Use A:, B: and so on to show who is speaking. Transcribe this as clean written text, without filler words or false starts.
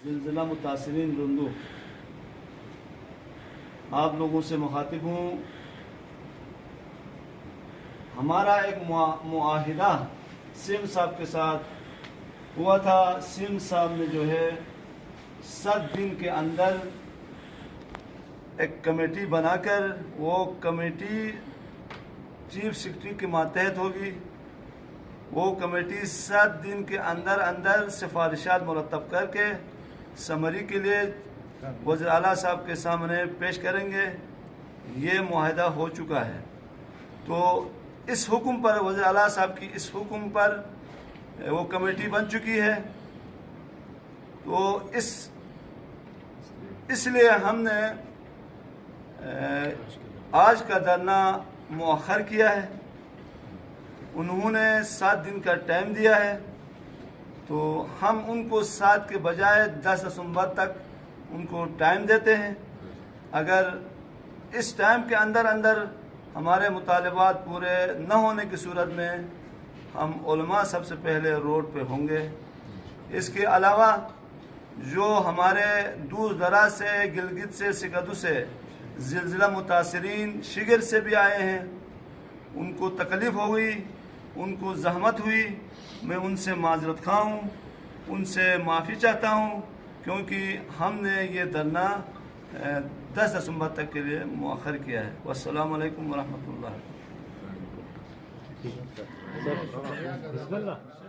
A: زلزلہ متاثرین رندو، آپ لوگوں سے مخاطب ہوں۔ ہمارا ایک معاہدہ سیم صاحب کے ساتھ ہوا تھا۔ سیم صاحب نے جو ہے 7 دن کے اندر ایک کمیٹی بنا کر، وہ کمیٹی چیف سیکرٹری کے ماتحت ہوگی۔ وہ کمیٹی 7 دن کے اندر سفارشات مرتب کر کے سمری کے لیے وزیر اعلیٰ صاحب کے سامنے پیش کریں گے۔ یہ معاہدہ ہو چکا ہے، تو اس حکم پر، وزیر اعلیٰ صاحب کی اس حکم پر وہ کمیٹی بن چکی ہے۔ تو اس لیے ہم نے آج کا دھرنا مؤخر کیا ہے۔ انہوں نے 7 دن کا ٹائم دیا ہے، تو ہم ان کو 7 کے بجائے 10 دسمبر تک ان کو ٹائم دیتے ہیں۔ اگر اس ٹائم کے اندر ہمارے مطالبات پورے نہ ہونے کی صورت میں ہم علماء سب سے پہلے روڈ پہ ہوں گے۔ اس کے علاوہ جو ہمارے دور دراز سے، گلگت سے، سکردو سے زلزلہ متاثرین شگر سے بھی آئے ہیں، ان کو تکلیف ہو گئی، ان کو زحمت ہوئی، میں ان سے معذرت خواہ ہوں، ان سے معافی چاہتا ہوں، کیونکہ ہم نے یہ دھرنا 10 دسمبر تک کے لیے مؤخر کیا ہے۔ والسلام علیکم ورحمۃ اللہ۔
B: بسم اللہ۔